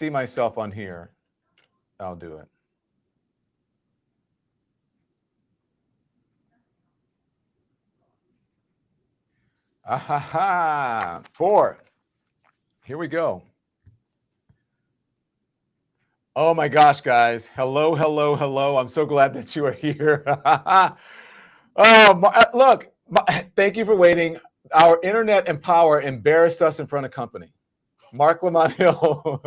see myself on here, I'll do it. Ah ha ha. 4. Here we go. Oh my gosh, guys. Hello, hello, hello. I'm so glad that you are here. Look, thank you for waiting. Our internet and power embarrassed us in front of company. Marc Lamont Hill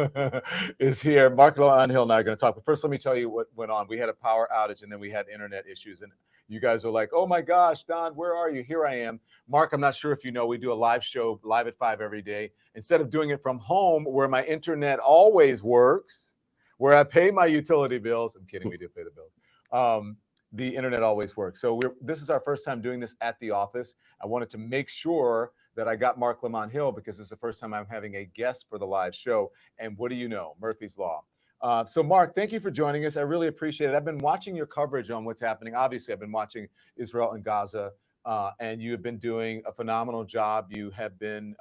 is here. Marc Lamont Hill and I are going to talk. But first, let me tell you what went on. We had a power outage, and then we had internet issues. And you guys were like, oh my gosh, Don, where are you? Here I am. Mark, I'm not sure if you know, we do a live show live at 5 every day. Instead of doing it from home, where my internet always works, where I pay my utility bills. I'm kidding, we do pay the bills. The internet always works. So this is our first time doing this at the office. I wanted to make sure that I got Marc Lamont Hill because it's the first time I'm having a guest for the live show. And what do you know? Murphy's Law. So Mark, thank you for joining us. I really appreciate it. I've been watching your coverage on what's happening. Obviously, I've been watching Israel and Gaza, and you have been doing a phenomenal job. You have been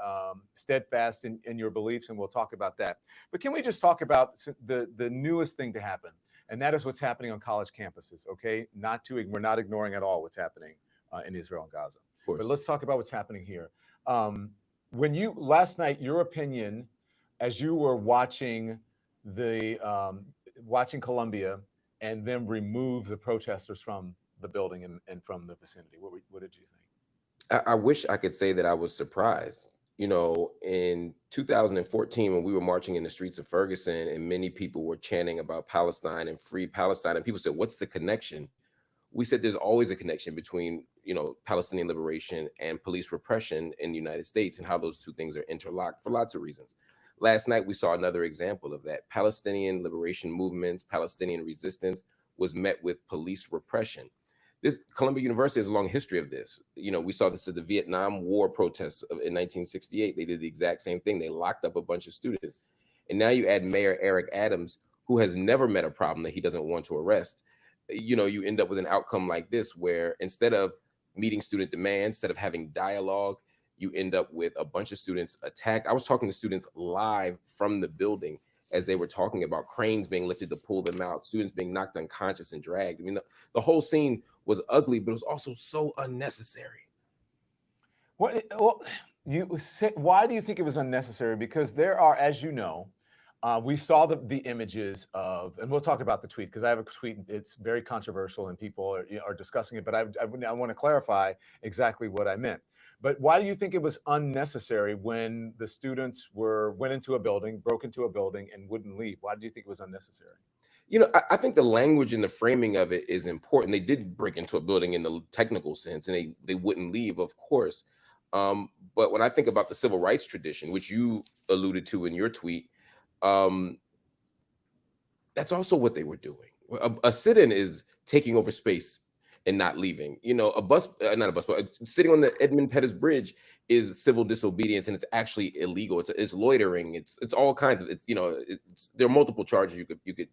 steadfast in your beliefs, and we'll talk about that. But can we just talk about the newest thing to happen? And that is what's happening on college campuses, okay? We're not ignoring at all what's happening in Israel and Gaza. But let's talk about what's happening here. When you last night, your opinion as you were watching watching Columbia and then remove the protesters from the building and from the vicinity, what did you think? I wish I could say that I was surprised. You know, in 2014, when we were marching in the streets of Ferguson and many people were chanting about Palestine and free Palestine, and people said, what's the connection? We said there's always a connection between, you know, Palestinian liberation and police repression in the United States and how those two things are interlocked for lots of reasons. Last night, we saw another example of that. Palestinian liberation movements, Palestinian resistance was met with police repression. This Columbia University has a long history of this. You know, we saw this at the Vietnam War protests in 1968. They did the exact same thing. They locked up a bunch of students. And now you add Mayor Eric Adams, who has never met a problem that he doesn't want to arrest. You know, you end up with an outcome like this, where instead of meeting student demands, instead of having dialogue, you end up with a bunch of students attacked. I was talking to students live from the building as they were talking about cranes being lifted to pull them out, students being knocked unconscious and dragged. I mean, the whole scene was ugly, but it was also so unnecessary. Why do you think it was unnecessary? Because there are, as you know, we saw the images of, and we'll talk about the tweet because I have a tweet. It's very controversial and people are discussing it. But I want to clarify exactly what I meant. But why do you think it was unnecessary when the students went into a building, broke into a building, and wouldn't leave? Why do you think it was unnecessary? You know, I think the language and the framing of it is important. They did break into a building in the technical sense, and they wouldn't leave, of course. But when I think about the civil rights tradition, which you alluded to in your tweet, that's also what they were doing. A sit-in is taking over space and not leaving. You know, not a bus, but sitting on the Edmund Pettus Bridge is civil disobedience, and it's actually illegal. It's loitering. It's all kinds of. There are multiple charges you could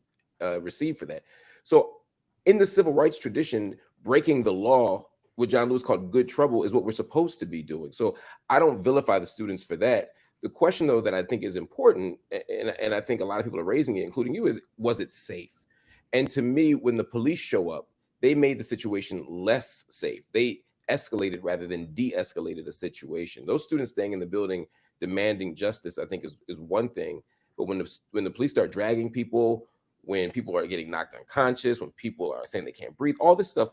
receive for that. So, in the civil rights tradition, breaking the law, what John Lewis called good trouble, is what we're supposed to be doing. So, I don't vilify the students for that. The question, though, that I think is important, and I think a lot of people are raising it, including you, is was it safe? And to me, when the police show up, they made the situation less safe. They escalated rather than de-escalated the situation. Those students staying in the building demanding justice, I think, is one thing. But when the police start dragging people, when people are getting knocked unconscious, when people are saying they can't breathe, all this stuff,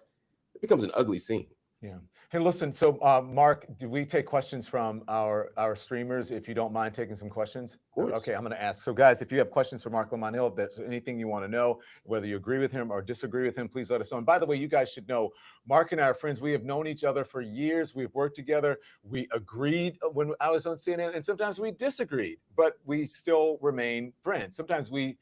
it becomes an ugly scene. Yeah. Hey, listen. So, Mark, do we take questions from our streamers? If you don't mind taking some questions, Of course. Okay, I'm going to ask. So, guys, if you have questions for Marc Lamont Hill, if there's anything you want to know, whether you agree with him or disagree with him, please let us know. And by the way, you guys should know, Mark and I are friends. We have known each other for years. We've worked together. We agreed when I was on CNN, and sometimes we disagreed, but we still remain friends. Sometimes we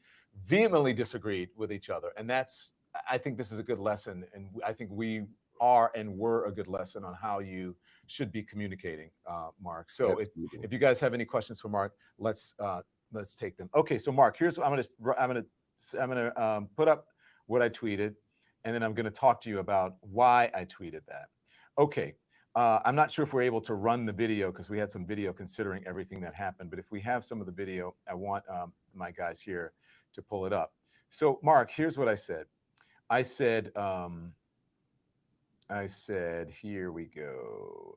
vehemently disagreed with each other, and I think this is a good lesson, and I think we are and were a good lesson on how you should be communicating, Mark. So if you guys have any questions for Mark, let's take them. Okay, so Mark, here's what I'm gonna put up what I tweeted, and then I'm gonna talk to you about why I tweeted that. Okay, I'm not sure if we're able to run the video because we had some video considering everything that happened. But if we have some of the video, I want my guys here to pull it up. So, Mark, here's what I said. I said, here we go.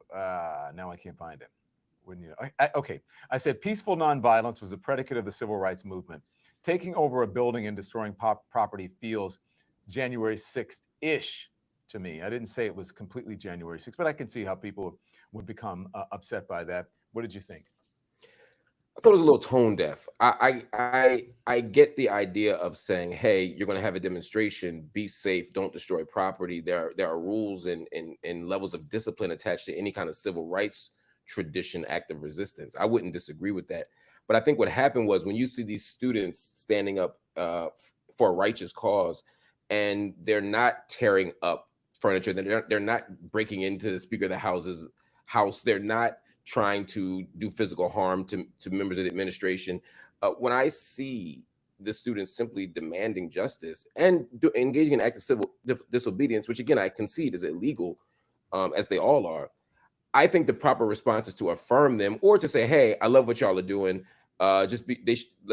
Now I can't find it. Wouldn't you know? Okay. I said peaceful nonviolence was a predicate of the civil rights movement. Taking over a building and destroying property feels January 6th-ish to me. I didn't say it was completely January 6th, but I can see how people would become upset by that. What did you think? I thought it was a little tone deaf. I get the idea of saying, hey, you're going to have a demonstration, be safe, don't destroy property. There are rules and levels of discipline attached to any kind of civil rights tradition, act of resistance. I wouldn't disagree with that. But I think what happened was when you see these students standing up for a righteous cause, and they're not tearing up furniture, they're not breaking into the Speaker of the house, they're not trying to do physical harm to members of the administration. When I see the students simply demanding justice and engaging in active civil disobedience, which again I concede is illegal, as they all are, I think the proper response is to affirm them or to say, "Hey, I love what y'all are doing. Let's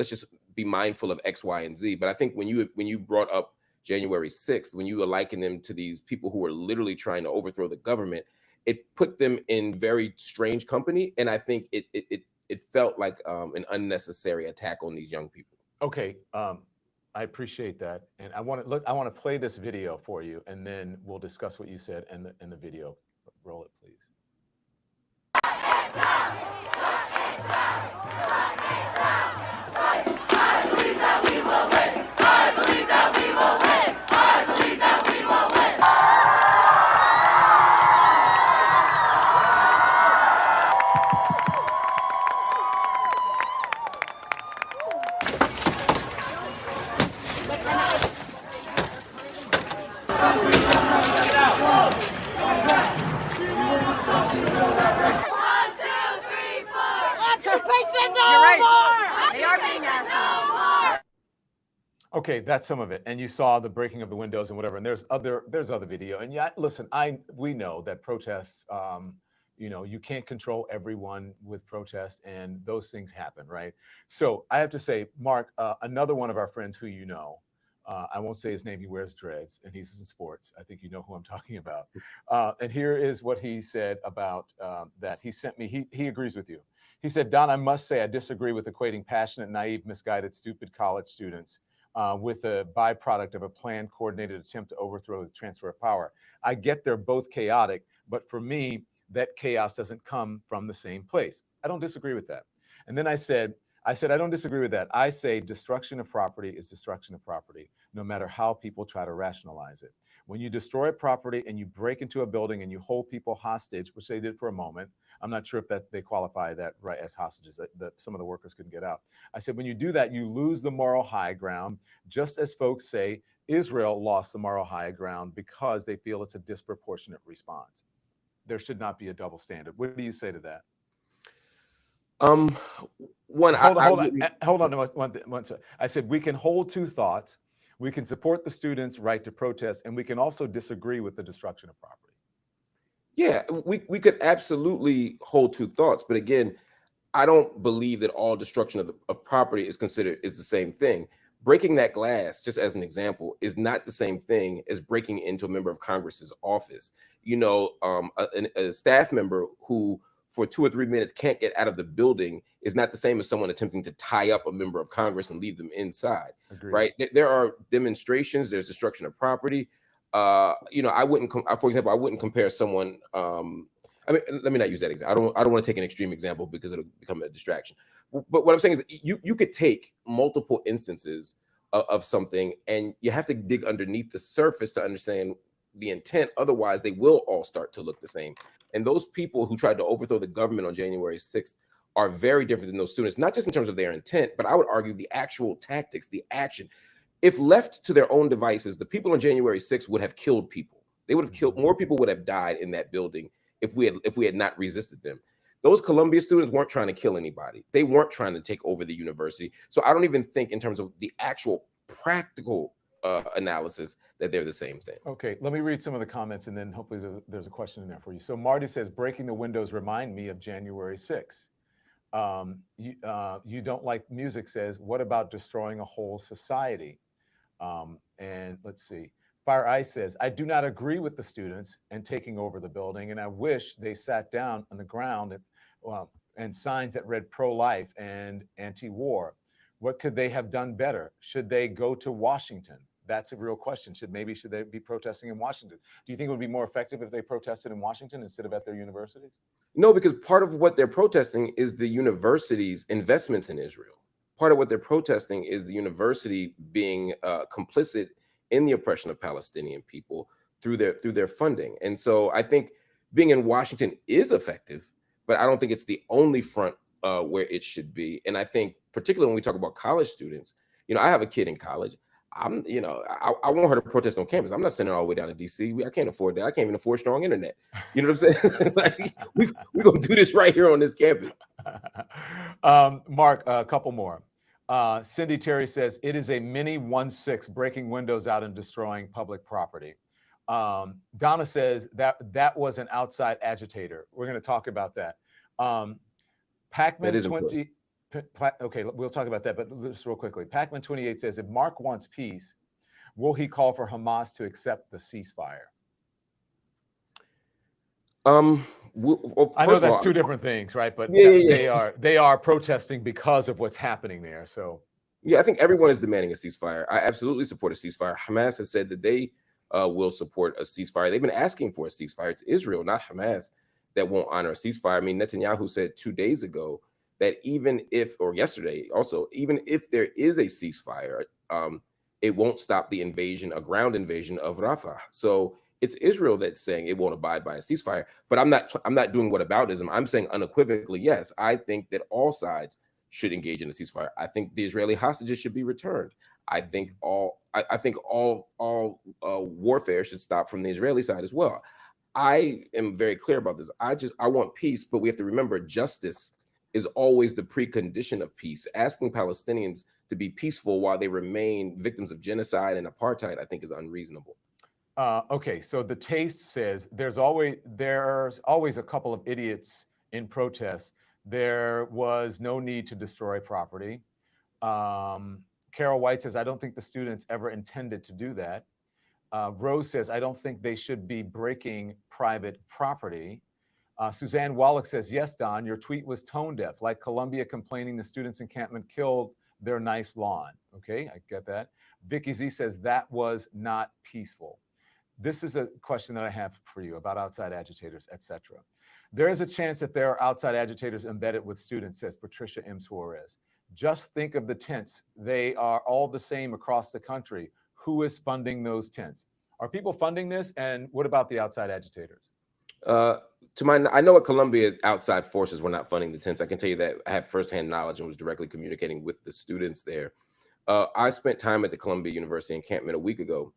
just be mindful of X, Y, and Z." But I think when you brought up January 6th, when you liken them to these people who are literally trying to overthrow the government, it put them in very strange company, and I think it felt like an unnecessary attack on these young people. Okay, I appreciate that, and I want to play this video for you, and then we'll discuss what you said and the video. Roll it, please. I believe that we will win. I believe that we will win. I believe that we will win. You're right. They are being assholes. Okay, that's some of it. And you saw the breaking of the windows and whatever. And there's other video. And yeah, listen, we know that protests, you can't control everyone with protest, and those things happen, right? So I have to say, Mark, another one of our friends who you know, I won't say his name, he wears dreads and he's in sports. I think you know who I'm talking about. And here is what he said about that. He sent me, he agrees with you. He said, Don, I must say I disagree with equating passionate, naive, misguided, stupid college students with a byproduct of a planned, coordinated attempt to overthrow the transfer of power. I get they're both chaotic, but for me, that chaos doesn't come from the same place. I don't disagree with that. And then I said, I don't disagree with that. I say destruction of property is destruction of property, no matter how people try to rationalize it. When you destroy property and you break into a building and you hold people hostage, which they did for a moment, I'm not sure if that they qualify that right as hostages, that some of the workers couldn't get out. I said, when you do that, you lose the moral high ground, just as folks say Israel lost the moral high ground because they feel it's a disproportionate response. There should not be a double standard. What do you say to that? Hold on one second. I said we can hold two thoughts. We can support the students' right to protest, and we can also disagree with the destruction of property. Yeah, we could absolutely hold two thoughts, but again, I don't believe that all destruction of property is the same thing. Breaking that glass, just as an example, is not the same thing as breaking into a member of Congress's office. A staff member who for 2 or 3 minutes can't get out of the building is not the same as someone attempting to tie up a member of Congress and leave them inside. Agreed. Right? There are demonstrations, there's destruction of property. For example, I wouldn't compare someone. Let me not use that example. I don't want to take an extreme example because it'll become a distraction. But what I'm saying is you could take multiple instances of something, and you have to dig underneath the surface to understand the intent. Otherwise, they will all start to look the same. And those people who tried to overthrow the government on January 6th are very different than those students, not just in terms of their intent, but I would argue the actual tactics, the action. If left to their own devices, the people on January 6th would have killed people. They would have killed, more people would have died in that building if we had not resisted them. Those Columbia students weren't trying to kill anybody. They weren't trying to take over the university. So I don't even think in terms of the actual practical analysis that they're the same thing. Okay, let me read some of the comments and then hopefully there's a question in there for you. So Marty says, breaking the windows remind me of January 6th. You don't like music says, what about destroying a whole society? And let's see. Fire Ice says, I do not agree with the students and taking over the building, and I wish they sat down on the ground and signs that read pro-life and anti-war. What could they have done better? Should they go to Washington? That's a real question. Should they be protesting in Washington? Do you think it would be more effective if they protested in Washington instead of at their universities? No, because part of what they're protesting is the university's investments in Israel. Part of what they're protesting is the university being complicit in the oppression of Palestinian people through their funding. And so I think being in Washington is effective, but I don't think it's the only front where it should be. And I think particularly when we talk about college students, I have a kid in college. I want her to protest on campus. I'm not sending her all the way down to DC. I can't afford that. I can't even afford strong internet. You know what I'm saying? Like we're going to do this right here on this campus. Mark, a couple more. Cindy Terry says, it is a mini 1-6 breaking windows out and destroying public property. Donna says that was an outside agitator. We're going to talk about that. Pac-Man 20. Okay, we'll talk about that, but just real quickly. Pac-Man 28 says, if Mark wants peace, will he call for Hamas to accept the ceasefire? I know that's two different things, right? But they are protesting because of what's happening there. So yeah, I think everyone is demanding a ceasefire. I absolutely support a ceasefire. Hamas has said that they will support a ceasefire. They've been asking for a ceasefire. It's Israel, not Hamas, that won't honor a ceasefire. I mean, Netanyahu said 2 days ago that even if, or yesterday also, even if there is a ceasefire, it won't stop the invasion, a ground invasion of Rafah. So it's Israel that's saying it won't abide by a ceasefire. But I'm not doing whataboutism. I'm saying unequivocally, yes, I think that all sides should engage in a ceasefire. I think the Israeli hostages should be returned. I think all warfare should stop from the Israeli side as well. I am very clear about this. I want peace, but we have to remember justice is always the precondition of peace. Asking Palestinians to be peaceful while they remain victims of genocide and apartheid, I think, is unreasonable. Okay, so the Taste says there's always a couple of idiots in protests. There was no need to destroy property. Carol White says, I don't think the students ever intended to do that. Rose says, I don't think they should be breaking private property. Suzanne Wallach says, yes, Don, your tweet was tone deaf, like Columbia complaining the students' encampment killed their nice lawn. Okay, I get that. Vicky Z says, that was not peaceful. This is a question that I have for you about outside agitators, etc. There is a chance that there are outside agitators embedded with students, says Patricia M. Suarez. Just think of the tents. They are all the same across the country. Who is funding those tents? Are people funding this? And what about the outside agitators? I know at Columbia, outside forces were not funding the tents. I can tell you that I have firsthand knowledge and was directly communicating with the students there. I spent time at the Columbia University encampment a week ago,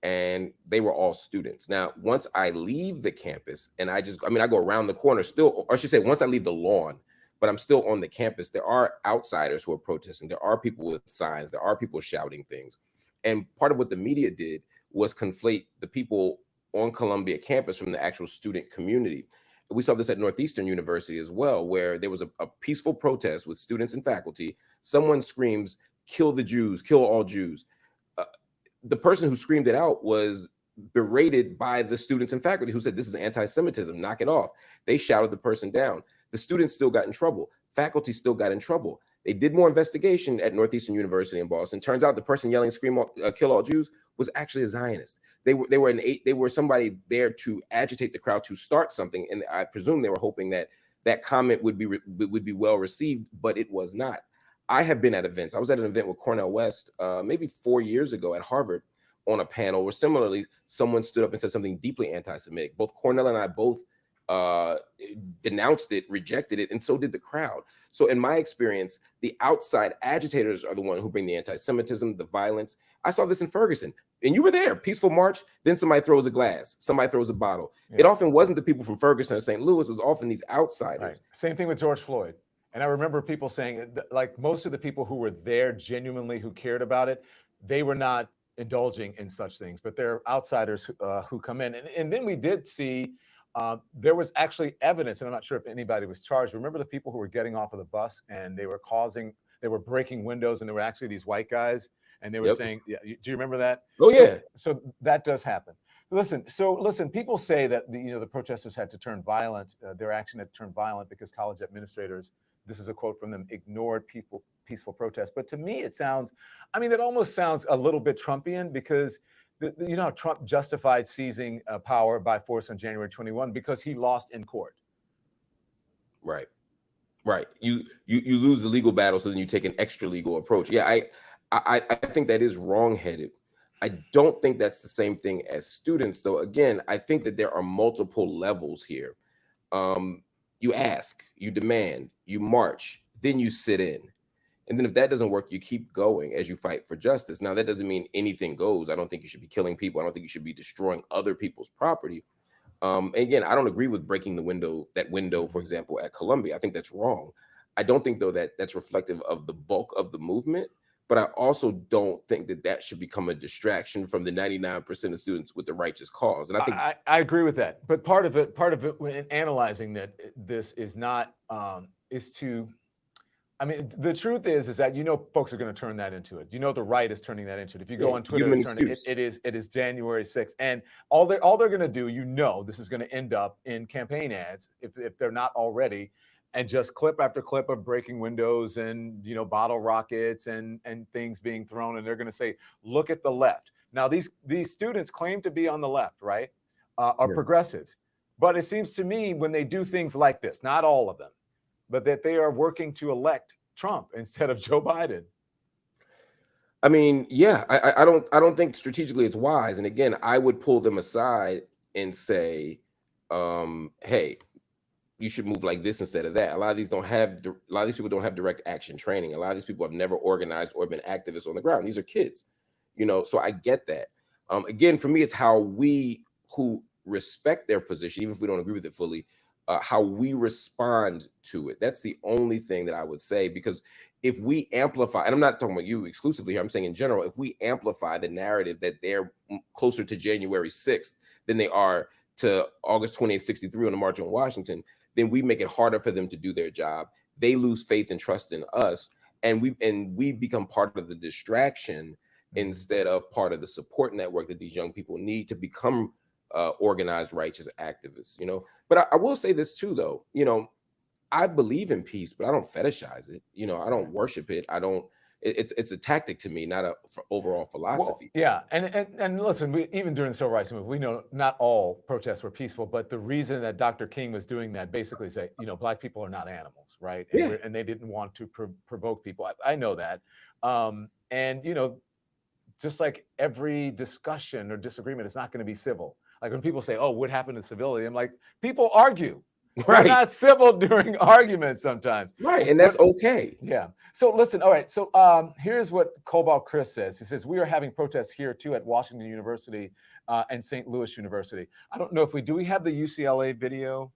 and they were all students. Now, once I leave the campus and I go around the corner still, or I should say, once I leave the lawn, but I'm still on the campus, there are outsiders who are protesting. There are people with signs. There are people shouting things. And part of what the media did was conflate the people on Columbia campus from the actual student community. We saw this at Northeastern University as well, where there was a peaceful protest with students and faculty. Someone screams, kill the Jews, kill all Jews. The person who screamed it out was berated by the students and faculty who said, this is anti-Semitism, knock it off. They shouted the person down. The students still got in trouble. Faculty still got in trouble. They did more investigation at Northeastern University in Boston. Turns out the person yelling, "Scream, kill all Jews," was actually a Zionist. They were somebody there to agitate the crowd to start something, and I presume they were hoping that that comment would be well received, but it was not. I have been at events. I was at an event with Cornell West maybe 4 years ago at Harvard on a panel where similarly someone stood up and said something deeply anti-Semitic. Both Cornell and I both denounced it, rejected it, and so did the crowd. So in my experience, the outside agitators are the one who bring the anti-Semitism, the violence. I saw this in Ferguson, and you were there. Peaceful march, then somebody throws a glass, somebody throws a bottle. Yeah. It often wasn't the people from Ferguson or St. Louis, it was often these outsiders. Right. Same thing with George Floyd. And I remember people saying, like, most of the people who were there genuinely, who cared about it, they were not indulging in such things, but there are outsiders who come in. And then we did see there was actually evidence, and I'm not sure if anybody was charged. Remember the people who were getting off of the bus and they were breaking windows, and they were actually these white guys, and they were Yep. saying, yeah, do you remember that? Oh yeah. So that does happen. Listen, people say that the protesters had to turn violent, their action had turned violent because college administrators, this is a quote from them, ignored peaceful protests. But to me, it almost sounds a little bit Trumpian, because you know how Trump justified seizing power by force on January 21 because he lost in court. Right. You lose the legal battle, so then you take an extra legal approach. Yeah, I think that is wrongheaded. I don't think that's the same thing as students, though. Again, I think that there are multiple levels here. You ask, you demand, you march, then you sit in. And then if that doesn't work, you keep going as you fight for justice. Now, that doesn't mean anything goes. I don't think you should be killing people. I don't think you should be destroying other people's property. And again, I don't agree with breaking that window, for example, at Columbia. I think that's wrong. I don't think, though, that that's reflective of the bulk of the movement. But I also don't think that that should become a distraction from the 99% of students with the righteous cause. And I think I agree with that. But part of it when analyzing this is not the truth is that folks are going to turn that into it. The right is turning that into it. If you go on Twitter, it is January 6th, and all they're going to do, this is going to end up in campaign ads if they're not already, and just clip after clip of breaking windows and bottle rockets and things being thrown, and they're going to say, look at the left. Now these students claim to be on the left, right? Are progressives, but it seems to me when they do things like this, not all of them, but that they are working to elect Trump instead of Joe Biden. I mean, yeah, I don't think strategically it's wise. And again, I would pull them aside and say, hey, you should move like this instead of that. A lot of these people don't have direct action training. A lot of these people have never organized or been activists on the ground. These are kids, so I get that. Again, for me, it's how we who respect their position, even if we don't agree with it fully, how we respond to it. That's the only thing that I would say, because if we amplify, and I'm not talking about you exclusively here, I'm saying in general, if we amplify the narrative that they're closer to January 6th than they are to August 2863 on the March on Washington, then we make it harder for them to do their job. They lose faith and trust in us, and we become part of the distraction instead of part of the support network that these young people need to become organized, righteous activists. But I will say this too, though. I believe in peace, but I don't fetishize it. I don't worship it. It's a tactic to me, not a overall philosophy. Well, yeah, and listen, even during the civil rights movement, we know not all protests were peaceful, but the reason that Dr. King was doing that basically say, Black people are not animals, right? And they didn't want to provoke people. I know that, and just like every discussion or disagreement is not going to be civil. Like when people say, "Oh, what happened to civility?" I'm like, people argue. Right. We're not civil during arguments sometimes. Right. And that's okay. Yeah. So listen, all right. So here's what Cobalt Chris says. He says, we are having protests here too at Washington University and St. Louis University. I don't know if we have the UCLA video.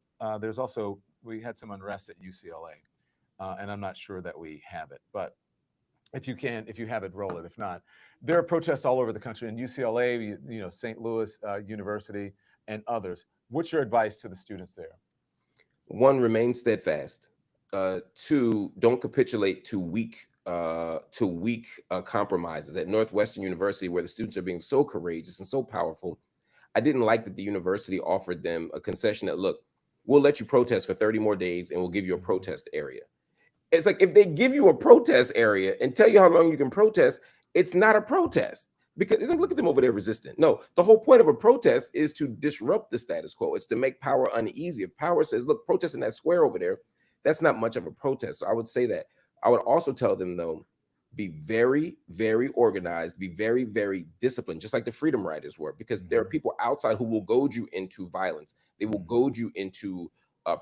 We had some unrest at UCLA and I'm not sure that we have it, but if you have it, roll it. If not, there are protests all over the country in UCLA, St. Louis University and others. What's your advice to the students there? 1, remain steadfast. 2, don't capitulate to weak compromises. At Northwestern University, where the students are being so courageous and so powerful, I didn't like that the university offered them a concession that, look, we'll let you protest for 30 more days and we'll give you a protest area. It's like if they give you a protest area and tell you how long you can protest, it's not a protest. Because look at them over there resistant. No, the whole point of a protest is to disrupt the status quo. It's to make power uneasy. If power says, look, protest in that square over there, that's not much of a protest. So I would say that. I would also tell them, though, be very, very organized, be very, very disciplined, just like the Freedom Riders were, because there are people outside who will goad you into violence. They will goad you into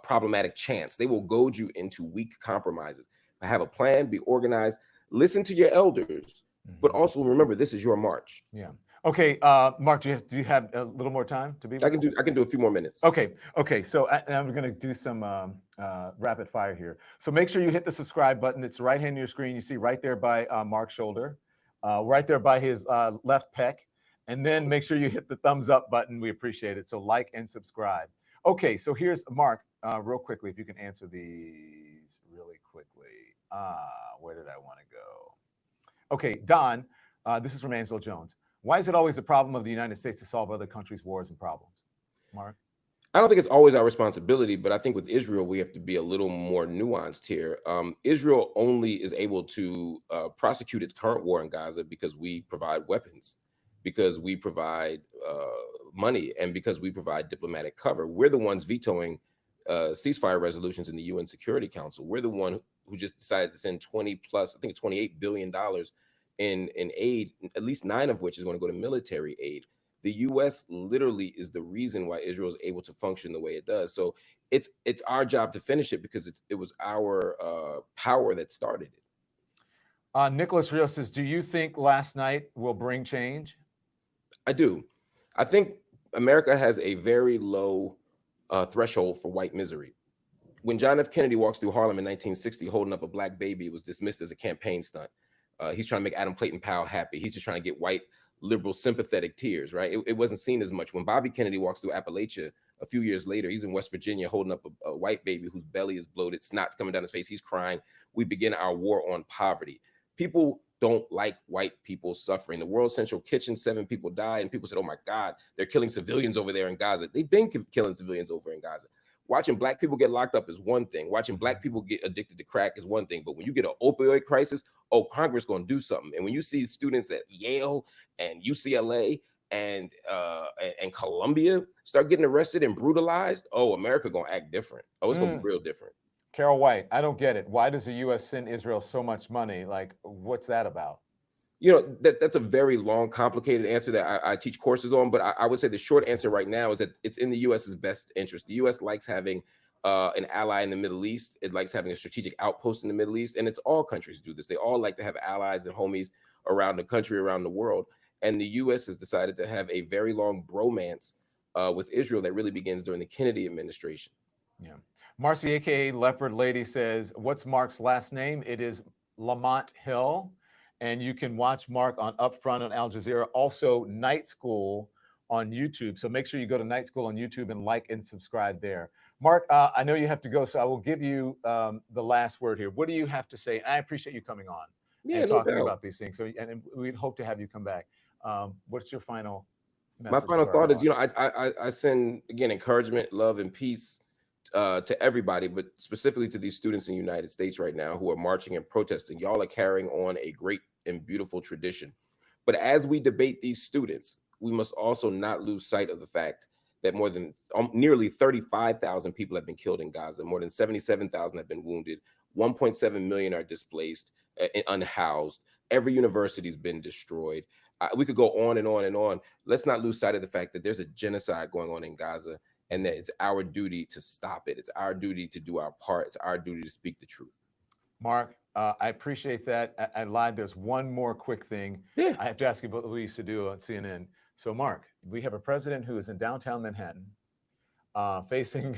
problematic chants. They will goad you into weak compromises. But have a plan, be organized, listen to your elders. But also remember, this is your march. Yeah. Okay, Mark, do you have a little more time to be? I can do a few more minutes. Okay. So I'm going to do some rapid fire here. So make sure you hit the subscribe button. It's right hand of your screen. You see right there by Mark's shoulder. right there by his left pec. And then make sure you hit the thumbs up button. We appreciate it. So like and subscribe. Okay, so here's Mark, real quickly, if you can answer these really quickly. Where did I want to go? Okay, Don, this is from Angela Jones. Why is it always the problem of the United States to solve other countries' wars and problems? Mark? I don't think it's always our responsibility, but I think with Israel, we have to be a little more nuanced here. Israel only is able to prosecute its current war in Gaza because we provide weapons, because we provide money, and because we provide diplomatic cover. We're the ones vetoing ceasefire resolutions in the UN Security Council. We're the one who just decided to send 20 plus, I think it's $28 billion in aid, at least 9 of which is going to go to military aid. The U.S. literally is the reason why Israel is able to function the way it does. So it's our job to finish it because it was our power that started it. Nicholas Rios says, do you think last night will bring change? I do. I think America has a very low threshold for white misery. When John F. Kennedy walks through Harlem in 1960 holding up a black baby, it was dismissed as a campaign stunt. He's trying to make Adam Clayton Powell happy. He's just trying to get white liberal sympathetic tears, right? It wasn't seen as much. When Bobby Kennedy walks through Appalachia a few years later, he's in West Virginia holding up a white baby whose belly is bloated, snot's coming down his face, he's crying. We begin our war on poverty. People don't like white people suffering. The World Central Kitchen, 7 people died, and people said, oh my God, they're killing civilians over there in Gaza. They've been killing civilians over in Gaza. Watching black people get locked up is one thing. Watching black people get addicted to crack is one thing. But when you get an opioid crisis, oh, Congress going to do something. And when you see students at Yale and UCLA and Columbia start getting arrested and brutalized, oh, America going to act different. Oh, it's going to be real different. Carol White, I don't get it. Why does the U.S. send Israel so much money? Like, what's that about? You know, that's a very long, complicated answer that I teach courses on. But I would say the short answer right now is that it's in the U.S.'s best interest. The U.S. likes having an ally in the Middle East. It likes having a strategic outpost in the Middle East. And it's all countries do this. They all like to have allies and homies around the country, around the world. And the U.S. has decided to have a very long bromance with Israel that really begins during the Kennedy administration. Yeah. Marcy, aka Leopard Lady, says, what's Mark's last name? It is Lamont Hill. And you can watch Mark on Upfront on Al Jazeera, also Night School on YouTube. So make sure you go to Night School on YouTube and like and subscribe there. Mark, I know you have to go, so I will give you the last word here. What do you have to say? I appreciate you coming on and talking about these things. So, and we'd hope to have you come back. What's your final message? My final thought is, you know, I send, again, encouragement, love, and peace to everybody, but specifically to these students in the United States right now who are marching and protesting. Y'all are carrying on a great and beautiful tradition. But as we debate these students, we must also not lose sight of the fact that more than nearly 35,000 people have been killed in Gaza. More than 77,000 have been wounded. 1.7 million are displaced, unhoused. Every university has been destroyed. We could go on and on and on. Let's not lose sight of the fact that there's a genocide going on in Gaza and that it's our duty to stop it. It's our duty to do our part. It's our duty to speak the truth. Mark, I appreciate that. I lied. There's one more quick thing. I have to ask you about what we used to do on CNN. So, Mark, we have a president who is in downtown Manhattan facing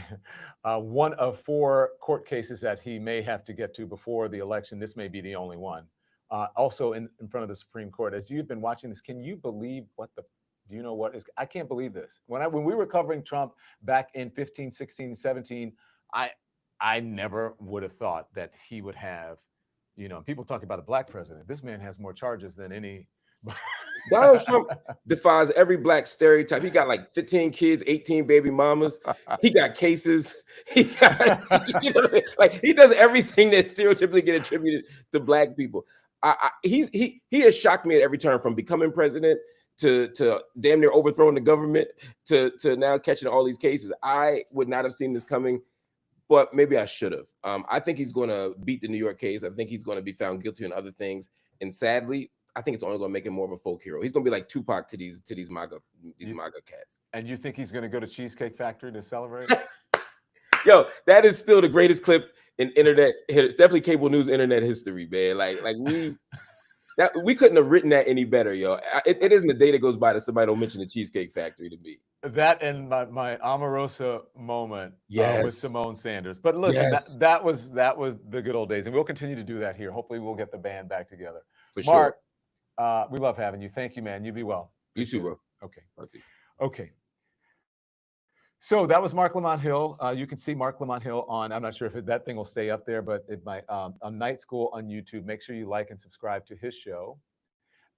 one of 4 court cases that he may have to get to before the election. This may be the only one. Also in front of the Supreme Court. As you've been watching this, can you believe do you know what is? I can't believe this. When we were covering Trump back in 15, 16, 17, I never would have thought that he would have, you know, people talk about a black president. This man has more charges than any. Donald Trump defies every black stereotype. He got like 15 kids, 18 baby mamas. He got cases. He got, you know, like he does everything that stereotypically get attributed to black people. He has shocked me at every turn, from becoming president to damn near overthrowing the government to now catching all these cases. I would not have seen this coming, but maybe I should have. I think he's going to beat the New York case. I think he's going to be found guilty on other things. And sadly, I think it's only going to make him more of a folk hero. He's going to be like Tupac to these MAGA cats. And you think he's going to go to Cheesecake Factory to celebrate? Yo, that is still the greatest clip in internet. It's definitely cable news internet history, man. Like we couldn't have written that any better, yo. It isn't a day that goes by that somebody don't mention the Cheesecake Factory to me. That and my Omarosa moment with Simone Sanders. But listen, that was the good old days, and we'll continue to do that here. Hopefully, we'll get the band back together. For Mark, sure. We love having you. Thank you, man. You be well. You too, Appreciate bro. it. Okay. Talk to you. Okay. So that was Marc Lamont Hill. You can see Marc Lamont Hill on, I'm not sure if that thing will stay up there, but it might, on Night School on YouTube. Make sure you like and subscribe to his show.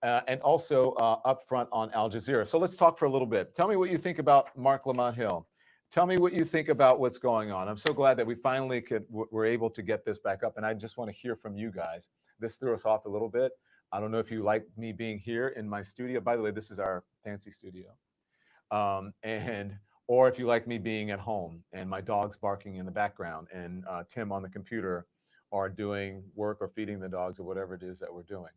And also up front on Al Jazeera. So let's talk for a little bit. Tell me what you think about Marc Lamont Hill. Tell me what you think about what's going on. I'm so glad that we finally were able to get this back up. And I just want to hear from you guys. This threw us off a little bit. I don't know if you like me being here in my studio. By the way, this is our fancy studio. Or if you like me being at home and my dog's barking in the background and Tim on the computer or doing work or feeding the dogs or whatever it is that we're doing.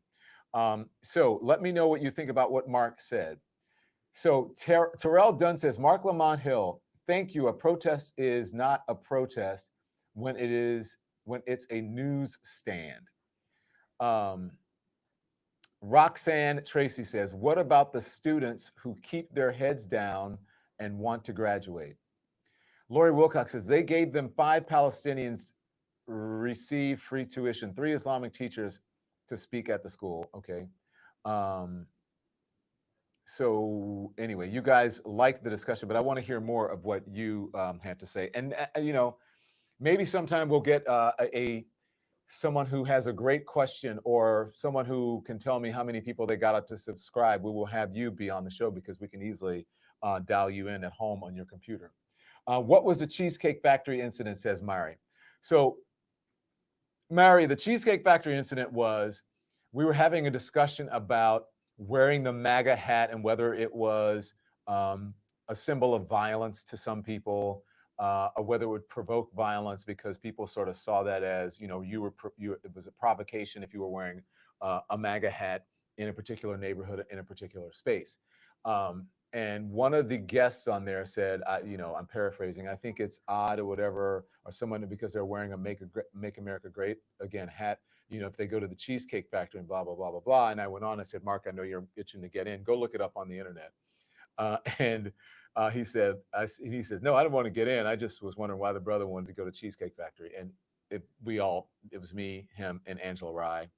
So let me know what you think about what Mark said. So Terrell Dunn says, Marc Lamont Hill, thank you. A protest is not a protest when it's a news stand. Roxanne Tracy says, what about the students who keep their heads down and want to graduate? Lori Wilcox says, they gave them 5 Palestinians receive free tuition, 3 Islamic teachers to speak at the school. Okay. So anyway, you guys liked the discussion, but I want to hear more of what you had to say. And, maybe sometime we'll get someone who has a great question or someone who can tell me how many people they got up to subscribe. We will have you be on the show because we can easily dial you in at home on your computer. What was the Cheesecake Factory incident, says Mary. So Mary, the Cheesecake Factory incident was, we were having a discussion about wearing the MAGA hat and whether it was a symbol of violence to some people, or whether it would provoke violence because people sort of saw that as, it was a provocation if you were wearing a MAGA hat in a particular neighborhood in a particular space. And one of the guests on there said, I'm paraphrasing, I think it's odd or whatever, or someone, because they're wearing a Make America Great Again hat, if they go to the Cheesecake Factory and blah, blah, blah, blah, blah. And I went on, I said, Mark, I know you're itching to get in. Go look it up on the internet. He says, no, I don't want to get in. I just was wondering why the brother wanted to go to Cheesecake Factory. And it was me, him, and Angela Rye.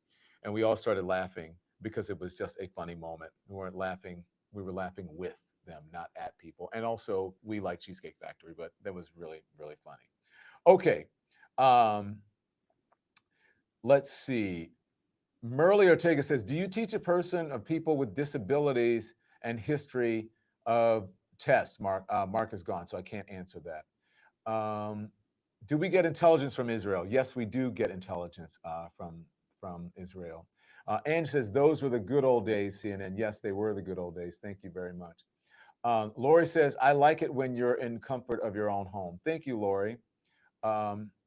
And we all started laughing because it was just a funny moment. We weren't laughing. We were laughing with them, not at people. And also, we like Cheesecake Factory, but that was really, really funny. Okay. Let's see. Merle Ortega says, do you teach a person of people with disabilities and history of tests? Mark is gone, so I can't answer that. Do we get intelligence from Israel? Yes, we do get intelligence from Israel. Ange says, those were the good old days, CNN. Yes, they were the good old days. Thank you very much. Lori says, I like it when you're in comfort of your own home. Thank you, Lori.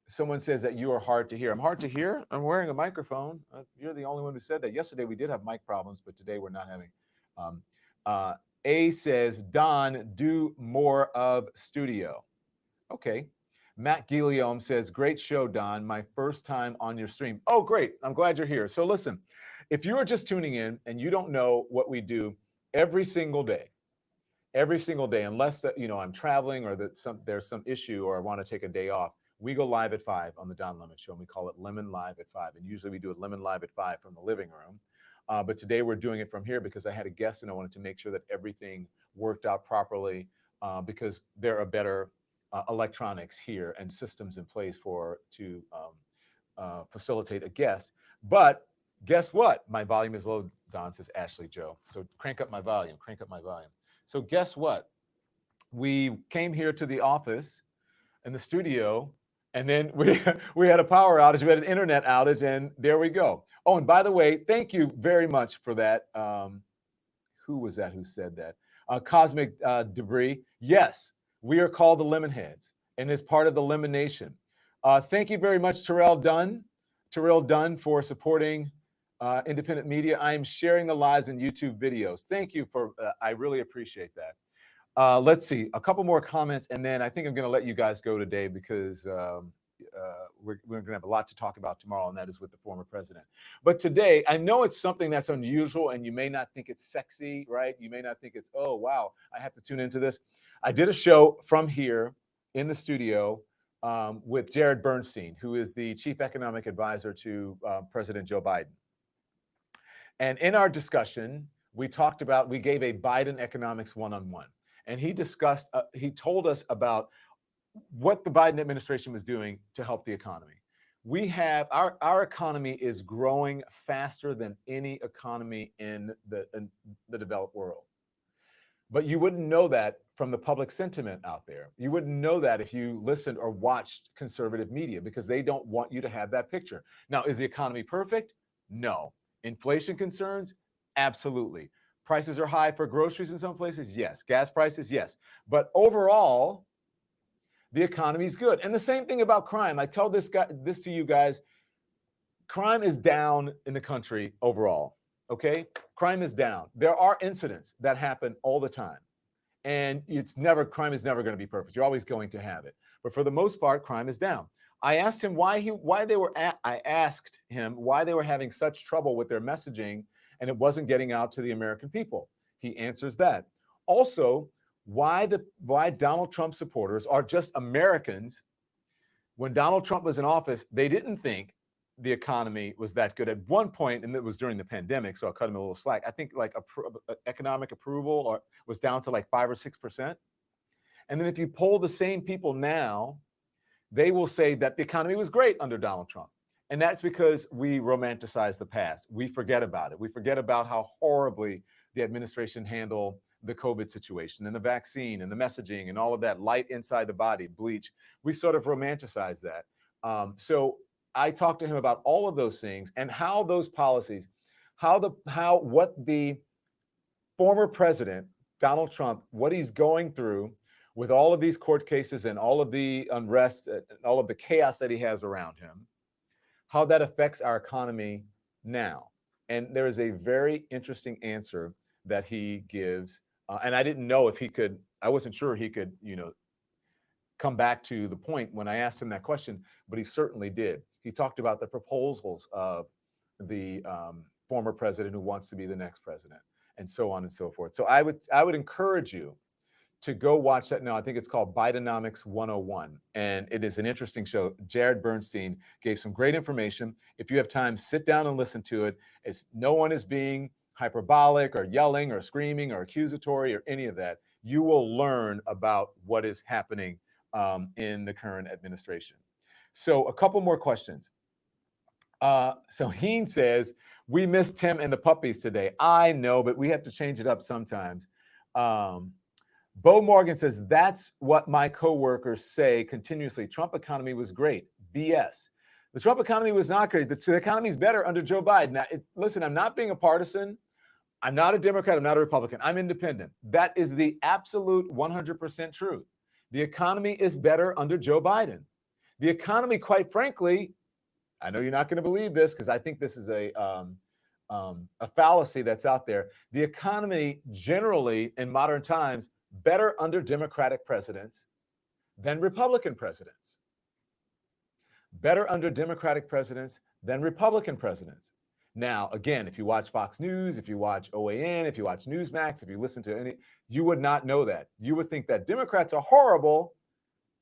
Someone says that you are hard to hear. I'm hard to hear? I'm wearing a microphone. You're the only one who said that. Yesterday we did have mic problems, but today we're not having. A says, Don, do more of studio. Okay. Matt Guillaume says, great show, Don. My first time on your stream. Oh, great. I'm glad you're here. So listen, if you are just tuning in and you don't know what we do every single day, unless that, I'm traveling or that there's some issue or I want to take a day off, we go live at 5 on the Don Lemon Show, and we call it Lemon Live at 5. And usually we do it Lemon Live at 5 from the living room. But today we're doing it from here because I had a guest and I wanted to make sure that everything worked out properly because there are better electronics here and systems in place to facilitate a guest. But guess what? My volume is low, Don, says Ashley Joe. So crank up my volume. So guess what? We came here to the office in the studio, and then we had a power outage, we had an internet outage, and there we go. Oh, and by the way, thank you very much for that. Who was that who said that? Cosmic Debris. Yes, we are called the Lemonheads, and it's part of the Lemon Nation. Thank you very much, Terrell Dunn, for supporting independent media. I am sharing the lives and YouTube videos. Thank you I really appreciate that. Let's see, a couple more comments, and then I think I'm going to let you guys go today because we're going to have a lot to talk about tomorrow, and that is with the former president. But today, I know it's something that's unusual, and you may not think it's sexy, right? You may not think it's, oh, wow, I have to tune into this. I did a show from here in the studio with Jared Bernstein, who is the chief economic advisor to President Joe Biden. And in our discussion, we gave a Biden economics one-on-one. And he told us about what the Biden administration was doing to help the economy. We have our economy is growing faster than any economy in the developed world. But you wouldn't know that from the public sentiment out there. You wouldn't know that if you listened or watched conservative media, because they don't want you to have that picture. Now, is the economy perfect? No. Inflation concerns? Absolutely. Prices are high for groceries in some places? Yes. Gas prices? Yes. But overall, the economy is good. And the same thing about crime. I tell this to you guys, crime is down in the country overall. Okay? Crime is down. There are incidents that happen all the time. And crime is never going to be perfect. You're always going to have it. But for the most part, crime is down. I asked him why they were having such trouble with their messaging and it wasn't getting out to the American people. He answers that. Also, why Donald Trump supporters are just Americans. When Donald Trump was in office, they didn't think the economy was that good at one point, and it was during the pandemic, so I'll cut him a little slack. I think like economic approval was down to like 5 or 6%. And then if you poll the same people now, they will say that the economy was great under Donald Trump. And that's because we romanticize the past. We forget about it. We forget about how horribly the administration handled the COVID situation and the vaccine and the messaging and all of that light inside the body, bleach. We sort of romanticize that. So I talked to him about all of those things and how those policies, what the former president, Donald Trump, what he's going through with all of these court cases and all of the unrest and all of the chaos that he has around him, how that affects our economy now. And there is a very interesting answer that he gives. And I didn't know if I wasn't sure he could, come back to the point when I asked him that question, but he certainly did. He talked about the proposals of the former president who wants to be the next president, and so on and so forth. So I would encourage you to go watch that now. I think it's called Bidenomics 101, and it is an interesting show. Jared Bernstein gave some great information. If you have time, sit down and listen to it. No one is being hyperbolic or yelling or screaming or accusatory or any of that. You will learn about what is happening in the current administration. So a couple more questions. So Heen says, we missed Tim and the puppies today. I know, but we have to change it up sometimes. Bo Morgan says, that's what my coworkers say continuously. Trump economy was great. BS. The Trump economy was not great. The economy is better under Joe Biden. Now, listen, I'm not being a partisan. I'm not a Democrat. I'm not a Republican. I'm independent. That is the absolute 100% truth. The economy is better under Joe Biden. The economy, quite frankly, I know you're not going to believe this because I think this is a fallacy that's out there. The economy generally in modern times better under Democratic presidents than Republican presidents. Better under Democratic presidents than Republican presidents. Now, again, if you watch Fox News, if you watch OAN, if you watch Newsmax, if you listen to any, you would not know that. You would think that Democrats are horrible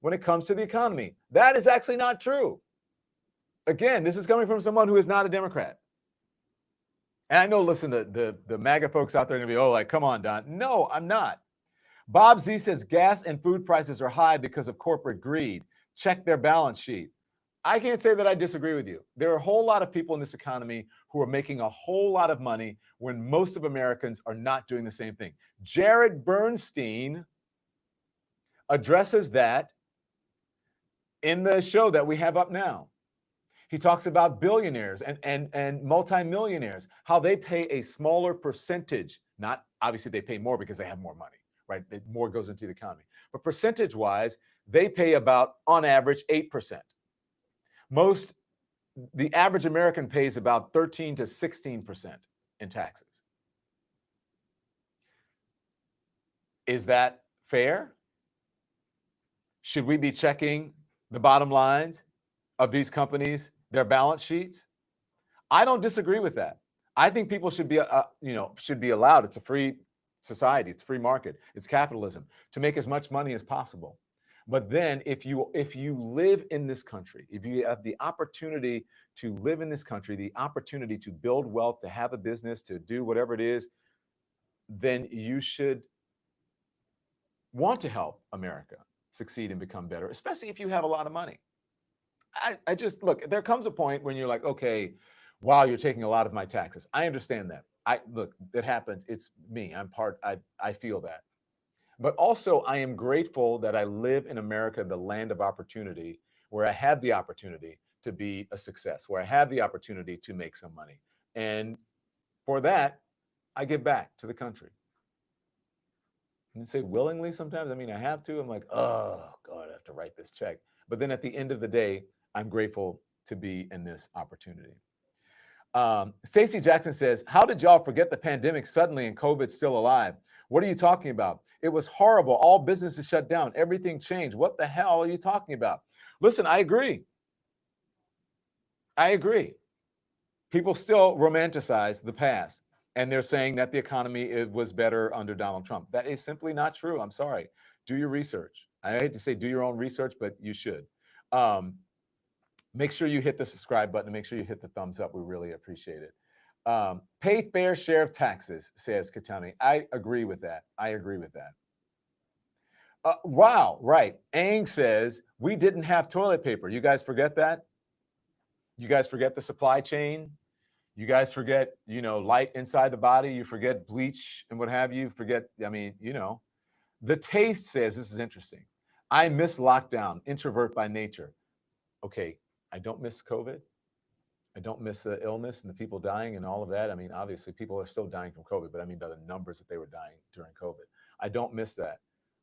when it comes to the economy. That is actually not true. Again, this is coming from someone who is not a Democrat. And I know, listen, the MAGA folks out there are going to be, oh, like, come on, Don. No, I'm not. Bob Z says gas and food prices are high because of corporate greed. Check their balance sheet. I can't say that I disagree with you. There are a whole lot of people in this economy who are making a whole lot of money when most of Americans are not doing the same thing. Jared Bernstein addresses that in the show that we have up now. He talks about billionaires and multimillionaires, how they pay a smaller percentage. Not obviously they pay more because they have more money, right? More goes into the economy. But percentage-wise, they pay about, on average, 8%. The average American pays about 13 to 16% in taxes. Is that fair? Should we be checking the bottom lines of these companies, their balance sheets? I don't disagree with that. I think people should be allowed. It's a free society. It's a free market. It's capitalism to make as much money as possible. But then if you live in this country, if you have the opportunity to live in this country, the opportunity to build wealth, to have a business, to do whatever it is, then you should want to help America succeed and become better, especially if you have a lot of money. I just look, there comes a point when you're like, okay, wow, you're taking a lot of my taxes. I understand that. Look, it happens. It's me. I feel that. But also, I am grateful that I live in America, the land of opportunity, where I have the opportunity to be a success, where I have the opportunity to make some money. And for that, I give back to the country. And say willingly sometimes. I mean, I have to. I'm like, oh, God, I have to write this check. But then at the end of the day, I'm grateful to be in this opportunity. Stacy Jackson says, how did y'all forget the pandemic suddenly and COVID's still alive? What are you talking about? It was horrible. All businesses shut down. Everything changed. What the hell are you talking about? Listen, I agree. I agree. People still romanticize the past, and they're saying that the economy was better under Donald Trump. That is simply not true. I'm sorry. Do your research. I hate to say do your own research, but you should. Make sure you hit the subscribe button. Make sure you hit the thumbs up. We really appreciate it. Pay fair share of taxes, says Katani. I agree with that. I agree with that. Wow, right. Aang says, we didn't have toilet paper. You guys forget that? You guys forget the supply chain? You guys forget, light inside the body? You forget bleach and what have you? Forget, The Taste says, this is interesting. I miss lockdown, introvert by nature. Okay, I don't miss COVID. I don't miss the illness and the people dying and all of that. I mean, obviously, people are still dying from COVID, but I mean, by the numbers that they were dying during COVID. I don't miss that.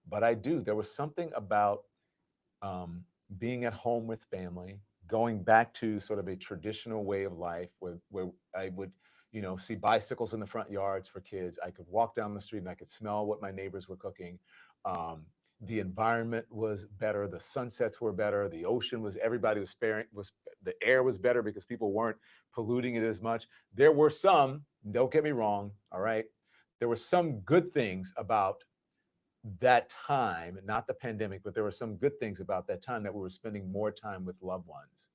But I do. There was something about being at home with family, going back to sort of a traditional way of life where I would, see bicycles in the front yards for kids. I could walk down the street and I could smell what my neighbors were cooking. The environment was better. The sunsets were better. The ocean was, everybody was faring, the air was better because people weren't polluting it as much. There were some, don't get me wrong, all right? There were some good things about that time, not the pandemic, but there were some good things about that time, that we were spending more time with loved ones,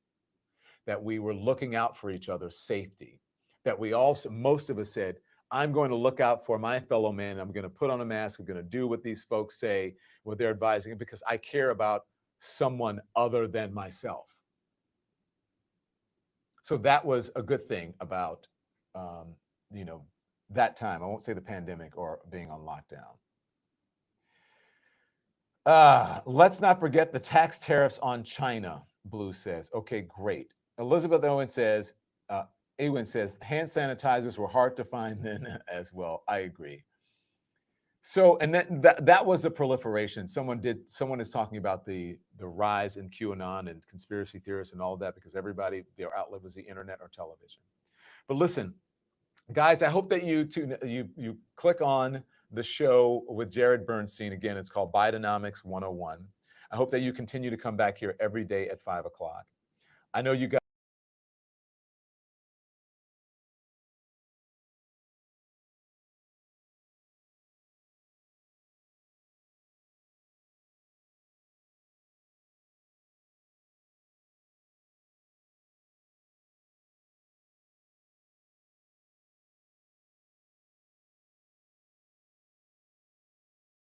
that we were looking out for each other's safety, that we also, most of us said, I'm going to look out for my fellow man. I'm going to put on a mask. I'm going to do what these folks say, what they're advising, because I care about someone other than myself. So that was a good thing about, that time. I won't say the pandemic or being on lockdown. Let's not forget the tax tariffs on China, Blue says. Okay, great. Elizabeth Owen says, Ewan says, hand sanitizers were hard to find then as well. I agree. So, and that was a proliferation. Someone is talking about the rise in QAnon and conspiracy theorists and all of that, because everybody, their outlet was the internet or television. But listen, guys, I hope that you click on the show with Jared Bernstein. Again, it's called Bidenomics 101. I hope that you continue to come back here every day at 5 o'clock. I know you guys